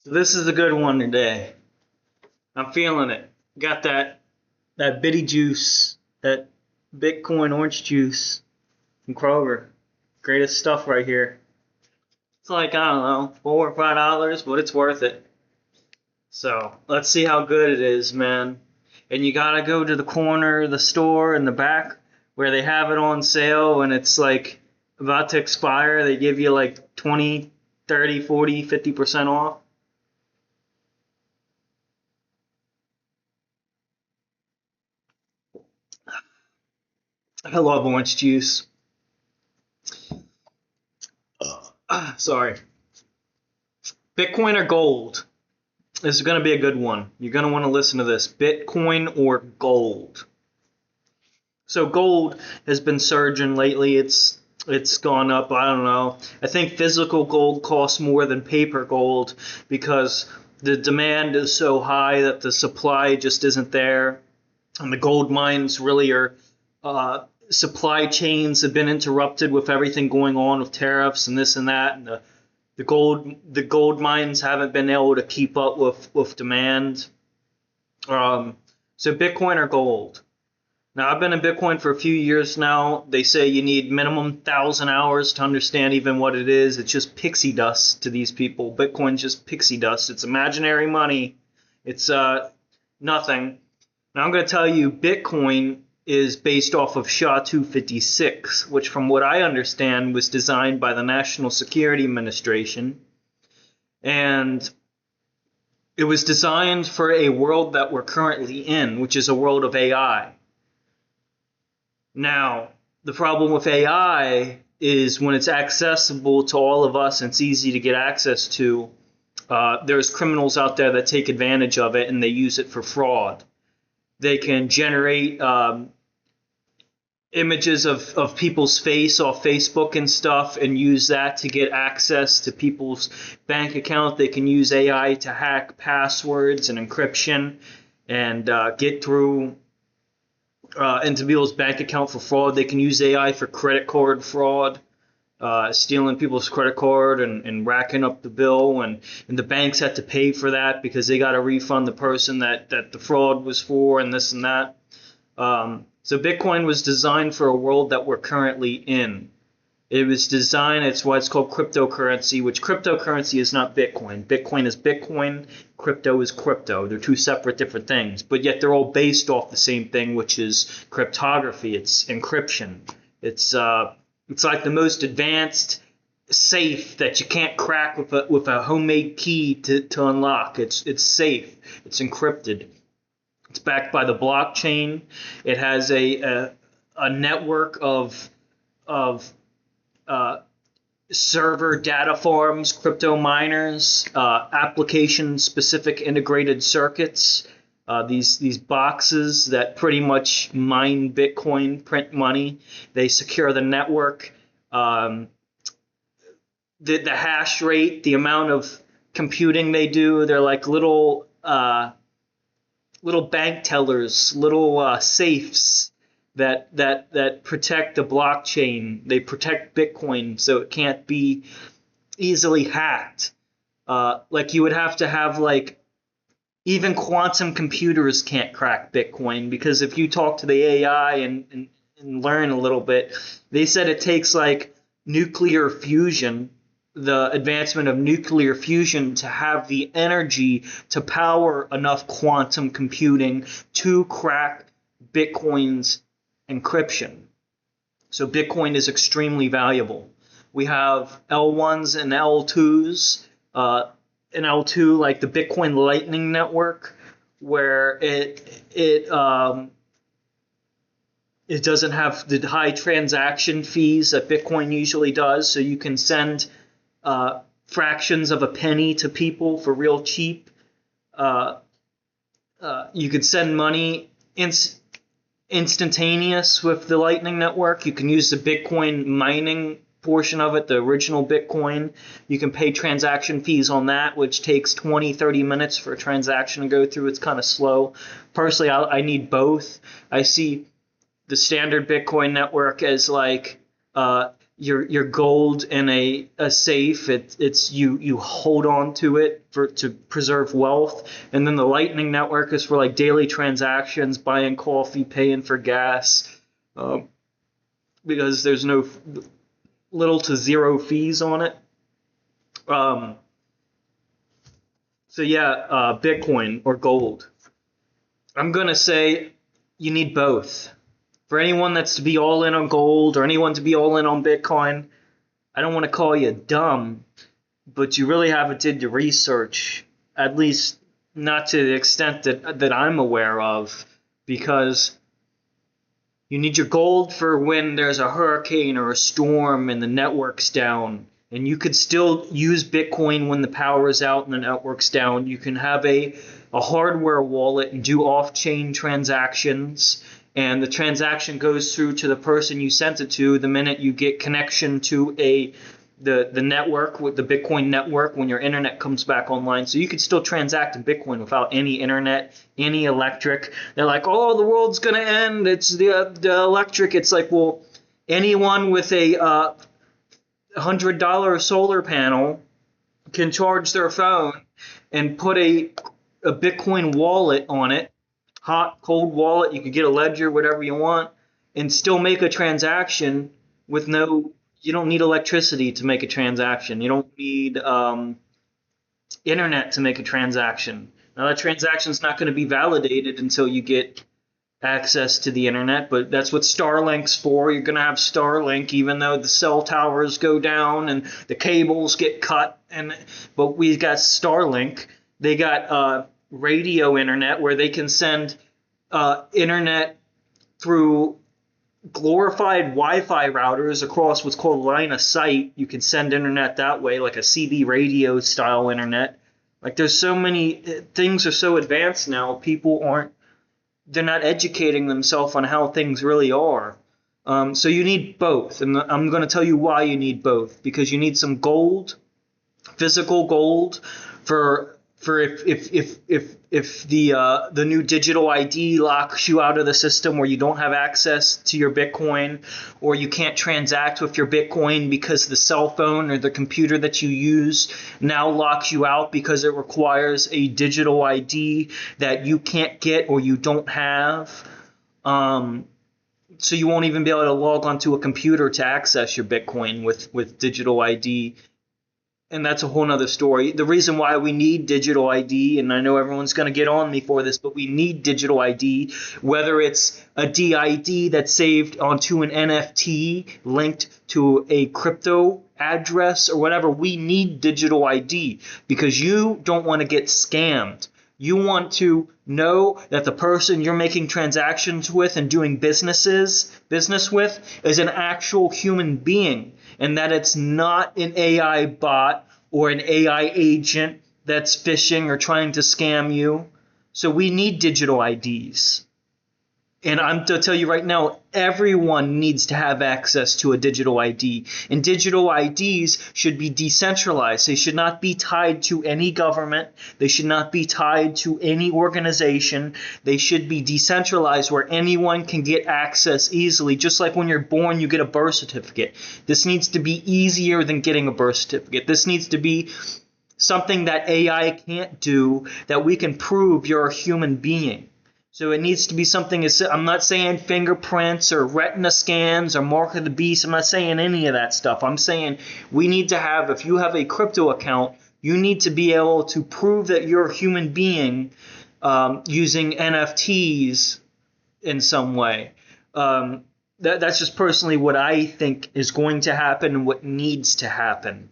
So this is a good one today. I'm feeling it. Got that bitty juice, that Bitcoin orange juice from Kroger. Greatest stuff right here. It's like, I don't know, $4 or $5, but it's worth it. So let's see how good it is, man. And you gotta go to the corner of the store in the back where they have it on sale and it's like about to expire. They give you like 20, 30, 40, 50% off. I love orange juice. Sorry. Bitcoin or gold? This is going to be a good one. You're going to want to listen to this. Bitcoin or gold? So gold has been surging lately. It's gone up. I don't know. I think physical gold costs more than paper gold because the demand is so high that the supply just isn't there. And the gold mines really are supply chains have been interrupted with everything going on with tariffs and this and that, and the gold mines haven't been able to keep up with demand. So Bitcoin or gold? Now I've been in Bitcoin for a few years now. They say you need minimum 1,000 hours to understand even what it is. It's just pixie dust to these people. Bitcoin's just pixie dust. It's imaginary money. It's nothing. Now I'm going to tell you, Bitcoin is based off of SHA-256, which from what I understand was designed by the National Security Administration. And it was designed for a world that we're currently in, which is a world of AI. Now, the problem with AI is when it's accessible to all of us and it's easy to get access to, there's criminals out there that take advantage of it and they use it for fraud. They can generate images of people's face off Facebook and stuff and use that to get access to people's bank account. They can use AI to hack passwords and encryption and get through into people's bank account for fraud. They can use AI for credit card fraud, stealing people's credit card and racking up the bill. And the banks have to pay for that because they got to refund the person that the fraud was for and this and that. So Bitcoin was designed for a world that we're currently in. It was designed, it's why it's called cryptocurrency, which cryptocurrency is not Bitcoin. Bitcoin is Bitcoin, crypto is crypto. They're two separate different things, but yet they're all based off the same thing, which is cryptography. It's encryption. It's like the most advanced safe that you can't crack with a homemade key to unlock. It's safe. It's encrypted. It's backed by the blockchain. It has a network of server data farms, crypto miners, application-specific integrated circuits. These boxes that pretty much mine Bitcoin, print money. They secure the network. The hash rate, the amount of computing they do. They're like little bank tellers, little safes that protect the blockchain. They protect Bitcoin so it can't be easily hacked. Like you would have to have like even quantum computers can't crack Bitcoin because if you talk to the AI and learn a little bit, they said it takes like nuclear fusion, the advancement of nuclear fusion to have the energy to power enough quantum computing to crack Bitcoin's encryption. So Bitcoin is extremely valuable. We have L1s and L2s. An L2 like the Bitcoin Lightning Network, where it doesn't have the high transaction fees that Bitcoin usually does, so you can send fractions of a penny to people for real cheap. You could send money instantaneous with the Lightning Network. You can use the Bitcoin mining portion of it, the original Bitcoin. You can pay transaction fees on that, which takes 20, 30 minutes for a transaction to go through. It's kind of slow. Personally, I need both. I see the standard Bitcoin network as like your gold in a safe. It's you hold on to it to preserve wealth, and then the Lightning Network is for like daily transactions, buying coffee, paying for gas, um, because there's no little to zero fees on it. Um, so yeah, Bitcoin or gold. I'm gonna say you need both. For anyone that's to be all in on gold or anyone to be all in on Bitcoin, I don't want to call you dumb, but you really haven't did your research, at least not to the extent that I'm aware of, because you need your gold for when there's a hurricane or a storm and the network's down. And you could still use Bitcoin when the power is out and the network's down. You can have a hardware wallet and do off-chain transactions. And the transaction goes through to the person you sent it to the minute you get connection to the network, with the Bitcoin network, when your internet comes back online. So you could still transact in Bitcoin without any internet, any electric. They're like, oh, the world's going to end. It's the electric. It's like, well, anyone with a $100 solar panel can charge their phone and put a Bitcoin wallet on it, hot, cold wallet. You could get a ledger, whatever you want, and still make a transaction with no. You don't need electricity to make a transaction. You don't need internet to make a transaction. Now that transaction's not going to be validated until you get access to the internet, but that's what Starlink's for. You're going to have Starlink even though the cell towers go down and the cables get cut. But we've got Starlink. They got radio internet where they can send internet through glorified Wi-Fi routers across what's called line of sight. You can send internet that way, like a CB radio style internet. Like there's so many things are so advanced now. They're not educating themselves on how things really are. So you need both, and I'm going to tell you why you need both. Because you need some gold, physical gold, for if the new digital ID locks you out of the system where you don't have access to your Bitcoin, or you can't transact with your Bitcoin because the cell phone or the computer that you use now locks you out because it requires a digital ID that you can't get or you don't have. So you won't even be able to log onto a computer to access your Bitcoin with digital ID. And that's a whole nother story. The reason why we need digital ID, and I know everyone's going to get on me for this, but we need digital ID, whether it's a DID that's saved onto an NFT linked to a crypto address or whatever. We need digital ID because you don't want to get scammed. You want to know that the person you're making transactions with and doing business with is an actual human being, and that it's not an AI bot or an AI agent that's phishing or trying to scam you. So we need digital IDs. And I'm to tell you right now, everyone needs to have access to a digital ID. And digital IDs should be decentralized. They should not be tied to any government. They should not be tied to any organization. They should be decentralized where anyone can get access easily. Just like when you're born, you get a birth certificate. This needs to be easier than getting a birth certificate. This needs to be something that AI can't do, that we can prove you're a human being. So it needs to be something. I'm not saying fingerprints or retina scans or mark of the beast. I'm not saying any of that stuff. I'm saying we need to have, if you have a crypto account, you need to be able to prove that you're a human being using NFTs in some way. That's just personally what I think is going to happen and what needs to happen.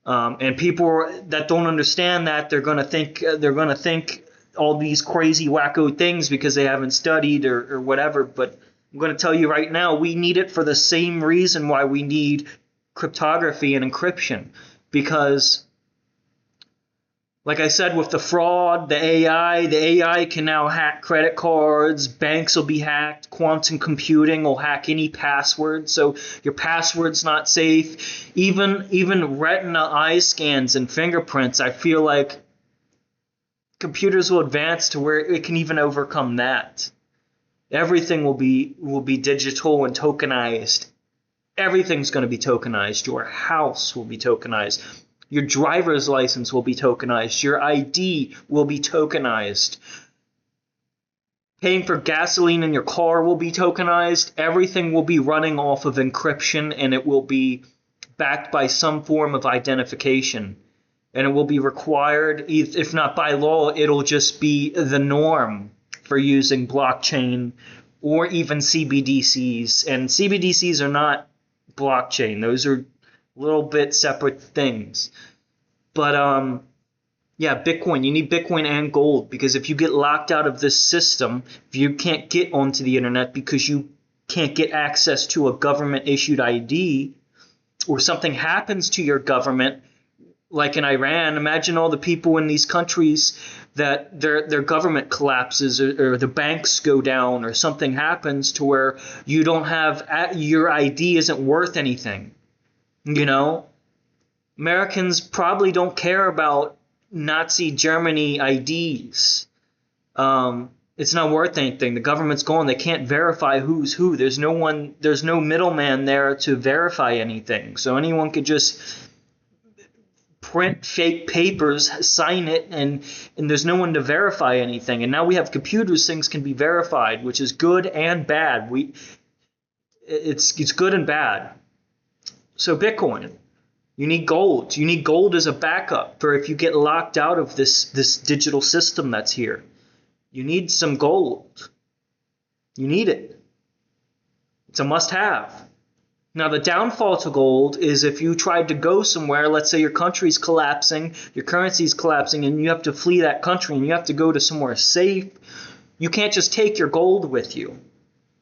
And people that don't understand that, they're going to think all these crazy wacko things because they haven't studied or whatever. But I'm going to tell you right now, we need it for the same reason why we need cryptography and encryption. Because, like I said, with the fraud, the AI can now hack credit cards, banks will be hacked, quantum computing will hack any password, so your password's not safe. Even retina eye scans and fingerprints, I feel like computers will advance to where it can even overcome that. Everything will be digital and tokenized. Everything's going to be tokenized. Your house will be tokenized. Your driver's license will be tokenized. Your ID will be tokenized. Paying for gasoline in your car will be tokenized. Everything will be running off of encryption, and it will be backed by some form of identification. And it will be required, if not by law, it'll just be the norm for using blockchain or even CBDCs. And CBDCs are not blockchain. Those are a little bit separate things. But yeah, Bitcoin. You need Bitcoin and gold, because if you get locked out of this system, if you can't get onto the internet because you can't get access to a government-issued ID, or something happens to your government, like in Iran, imagine all the people in these countries that their government collapses, or the banks go down, or something happens to where you don't have, your ID isn't worth anything. You know, Americans probably don't care about Nazi Germany IDs. It's not worth anything. The government's gone. They can't verify who's who. There's no middleman there to verify anything. So anyone could just print fake papers, sign it, and there's no one to verify anything. And now we have computers, things can be verified, which is good and bad. It's good and bad. So Bitcoin, you need gold. You need gold as a backup for if you get locked out of this digital system that's here. You need some gold. You need it. It's a must-have. Now, the downfall to gold is if you tried to go somewhere, let's say your country's collapsing, your currency's collapsing, and you have to flee that country and you have to go to somewhere safe, you can't just take your gold with you.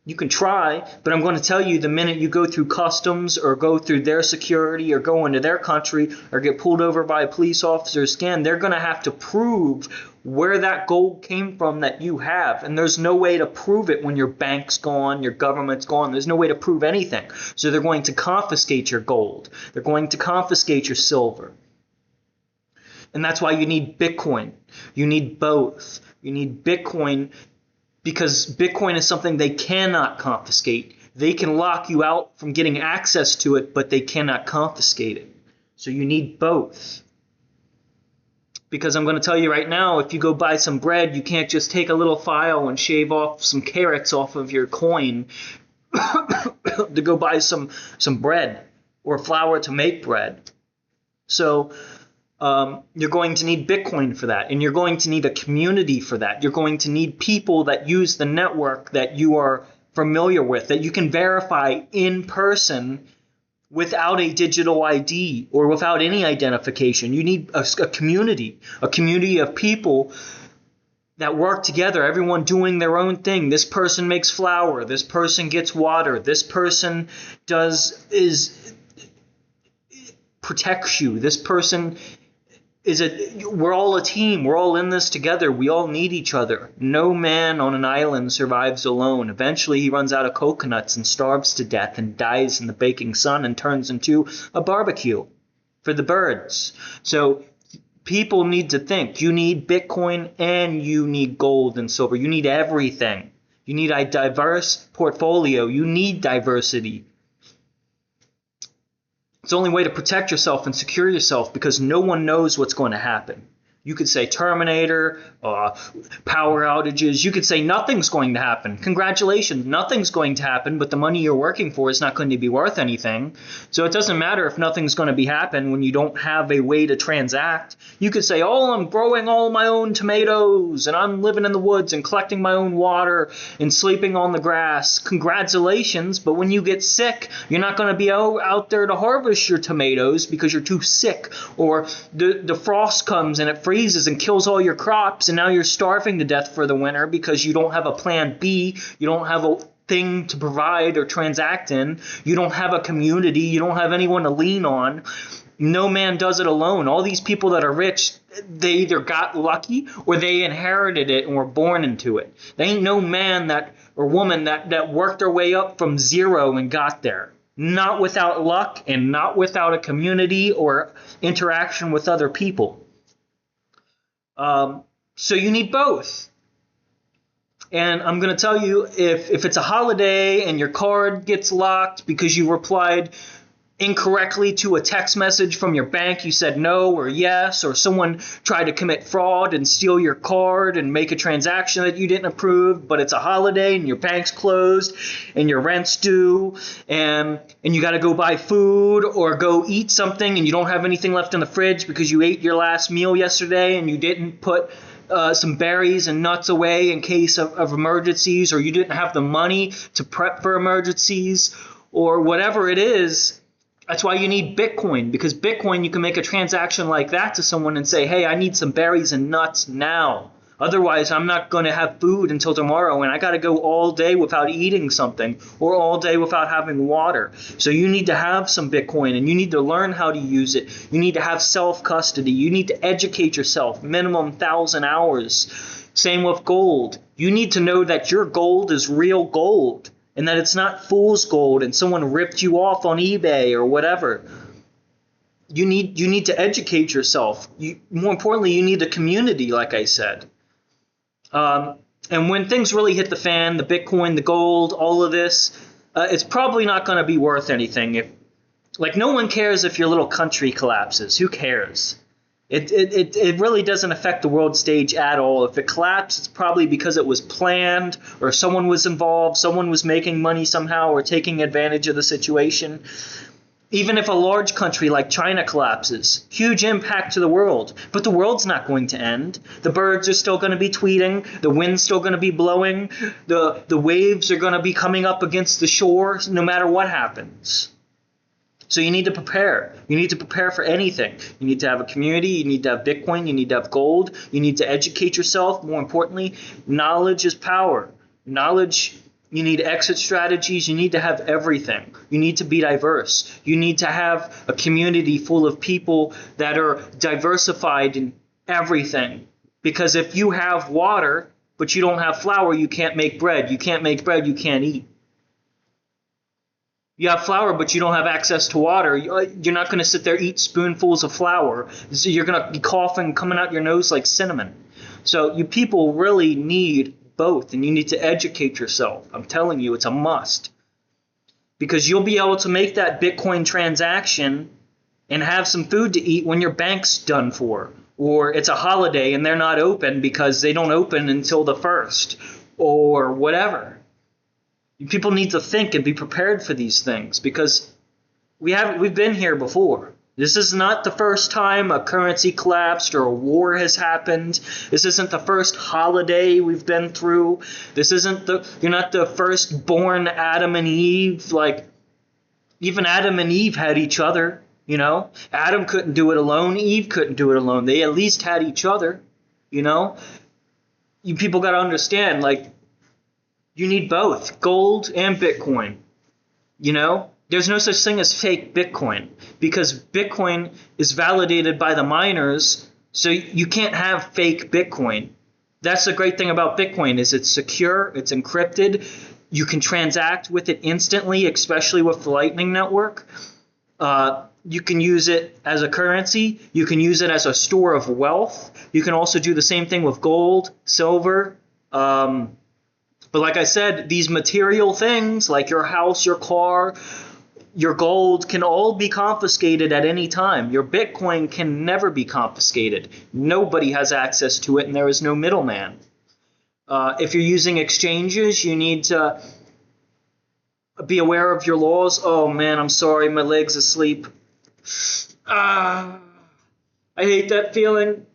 You can try, but I'm going to tell you, the minute you go through customs or go through their security or go into their country or get pulled over by a police officer or scanned, they're going to have to prove where that gold came from that you have. And there's no way to prove it when your bank's gone, your government's gone. There's no way to prove anything. So they're going to confiscate your gold. They're going to confiscate your silver. And that's why you need Bitcoin. You need both. You need Bitcoin because Bitcoin is something they cannot confiscate. They can lock you out from getting access to it, but they cannot confiscate it. So you need both. Because I'm going to tell you right now, if you go buy some bread, you can't just take a little file and shave off some carrots off of your coin to go buy some bread or flour to make bread. So you're going to need Bitcoin for that, and you're going to need a community for that. You're going to need people that use the network that you are familiar with, that you can verify in person without a digital ID or without any identification. You need a community of people that work together, everyone doing their own thing. This person makes flour, this person gets water, this person protects you, this person we're all a team. We're all in this together. We all need each other. No man on an island survives alone. Eventually he runs out of coconuts and starves to death and dies in the baking sun and turns into a barbecue for the birds. So people need to think. You need Bitcoin and you need gold and silver. You need everything. You need a diverse portfolio. You need diversity. It's the only way to protect yourself and secure yourself, because no one knows what's going to happen. You could say Terminator, power outages. You could say nothing's going to happen. Congratulations, nothing's going to happen, but the money you're working for is not going to be worth anything. So it doesn't matter if nothing's going to happen when you don't have a way to transact. You could say, oh, I'm growing all my own tomatoes, and I'm living in the woods and collecting my own water and sleeping on the grass. Congratulations, but when you get sick, you're not going to be out there to harvest your tomatoes because you're too sick, or the frost comes and it freezes and kills all your crops, and now you're starving to death for the winter because you don't have a plan B, you don't have a thing to provide or transact in, you don't have a community, you don't have anyone to lean on. No man does it alone. All these people that are rich, they either got lucky or they inherited it and were born into it. There ain't no man or woman that worked their way up from zero and got there. Not without luck and not without a community or interaction with other people. So you need both. And I'm going to tell you, if it's a holiday and your card gets locked because you replied incorrectly to a text message from your bank, you said no or yes, or someone tried to commit fraud and steal your card and make a transaction that you didn't approve, but it's a holiday and your bank's closed and your rent's due, and you got to go buy food or go eat something and you don't have anything left in the fridge because you ate your last meal yesterday and you didn't put some berries and nuts away in case of emergencies, or you didn't have the money to prep for emergencies, or whatever it is. That's why you need Bitcoin, because Bitcoin, you can make a transaction like that to someone and say, hey, I need some berries and nuts now. Otherwise, I'm not going to have food until tomorrow, and I got to go all day without eating something or all day without having water. So you need to have some Bitcoin, and you need to learn how to use it. You need to have self-custody. You need to educate yourself, minimum 1,000 hours. Same with gold. You need to know that your gold is real gold, and that it's not fool's gold and someone ripped you off on eBay or whatever. You need to educate yourself. More importantly, you need a community, like I said. And when things really hit the fan, the Bitcoin, the gold, all of this, it's probably not going to be worth anything. No one cares if your little country collapses. Who cares? It really doesn't affect the world stage at all. If it collapsed, it's probably because it was planned, or someone was involved, someone was making money somehow or taking advantage of the situation. Even if a large country like China collapses, huge impact to the world. But the world's not going to end. The birds are still going to be tweeting. The wind's still going to be blowing. The waves are going to be coming up against the shore no matter what happens. So you need to prepare. You need to prepare for anything. You need to have a community. You need to have Bitcoin. You need to have gold. You need to educate yourself. More importantly, knowledge is power. Knowledge, you need exit strategies. You need to have everything. You need to be diverse. You need to have a community full of people that are diversified in everything. Because if you have water, but you don't have flour, you can't make bread. You can't make bread, you can't eat. You have flour, but you don't have access to water. You're not going to sit there eat spoonfuls of flour. So you're going to be coughing, coming out your nose like cinnamon. So you people really need both, and you need to educate yourself. I'm telling you, it's a must. Because you'll be able to make that Bitcoin transaction and have some food to eat when your bank's done for. Or it's a holiday and they're not open because they don't open until the 1st. Or whatever. People need to think and be prepared for these things, because we've been here before. This is not the first time a currency collapsed or a war has happened. This isn't the first holiday we've been through. You're not the firstborn Adam and Eve. Even Adam and Eve had each other, Adam couldn't do it alone. Eve couldn't do it alone. They at least had each other, You people got to understand, you need both, gold and Bitcoin. There's no such thing as fake Bitcoin, because Bitcoin is validated by the miners, so you can't have fake Bitcoin. That's the great thing about Bitcoin, is it's secure, it's encrypted, you can transact with it instantly, especially with the Lightning Network. You can use it as a currency, you can use it as a store of wealth, you can also do the same thing with gold, silver, but like I said, these material things like your house, your car, your gold can all be confiscated at any time. Your Bitcoin can never be confiscated. Nobody has access to it, and there is no middleman. If you're using exchanges, you need to be aware of your laws. Oh man, I'm sorry, my leg's asleep. I hate that feeling.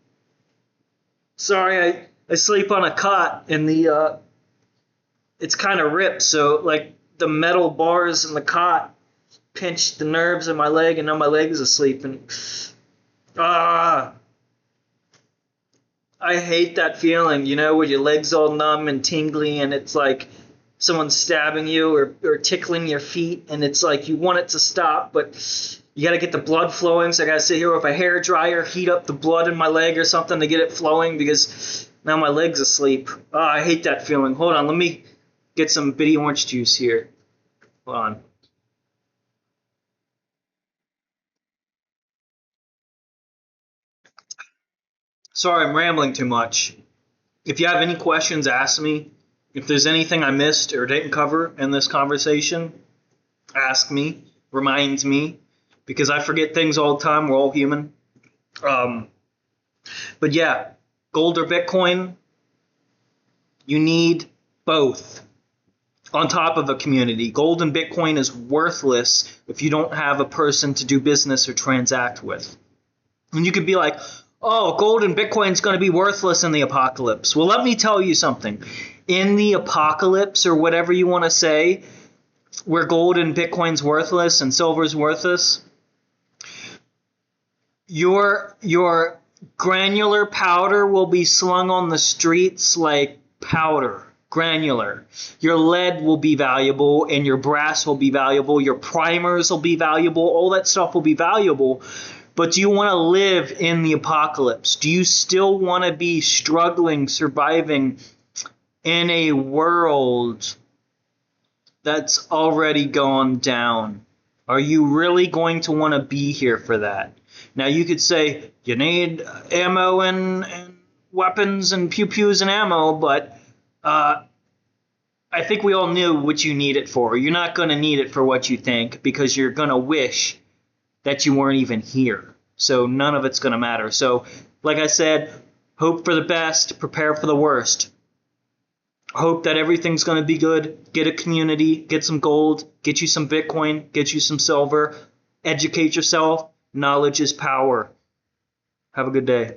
Sorry, I sleep on a cot, and it's kind of ripped, so the metal bars in the cot pinched the nerves in my leg, and now my leg is asleep. And I hate that feeling, where your leg's all numb and tingly, and it's like someone's stabbing you or tickling your feet, and it's like you want it to stop, but you got to get the blood flowing. So I got to sit here with a hair dryer, heat up the blood in my leg or something to get it flowing, because now my leg's asleep. I hate that feeling. Hold on, let me get some bitty orange juice here. Hold on. Sorry, I'm rambling too much. If you have any questions, ask me. If there's anything I missed or didn't cover in this conversation, ask me, remind me, because I forget things all the time. We're all human. But yeah, gold or Bitcoin, you need both on top of a community. Gold and Bitcoin is worthless if you don't have a person to do business or transact with. And you could be like, oh, gold and Bitcoin is going to be worthless in the apocalypse. Well, let me tell you something. In the apocalypse, or whatever you want to say, where gold and Bitcoin's worthless and silver's worthless, your granular powder will be slung on the streets like powder. Granular. Your lead will be valuable, and your brass will be valuable. Your primers will be valuable. All that stuff will be valuable. But do you want to live in the apocalypse? Do you still want to be struggling, surviving in a world that's already gone down? Are you really going to want to be here for that? Now, you could say you need ammo and weapons and pew-pews and ammo, but I think we all knew what you need it for. You're not going to need it for what you think, because you're going to wish that you weren't even here. So none of it's going to matter. So, like I said, hope for the best, prepare for the worst. Hope that everything's going to be good. Get a community, get some gold, get you some Bitcoin, get you some silver. Educate yourself. Knowledge is power. Have a good day.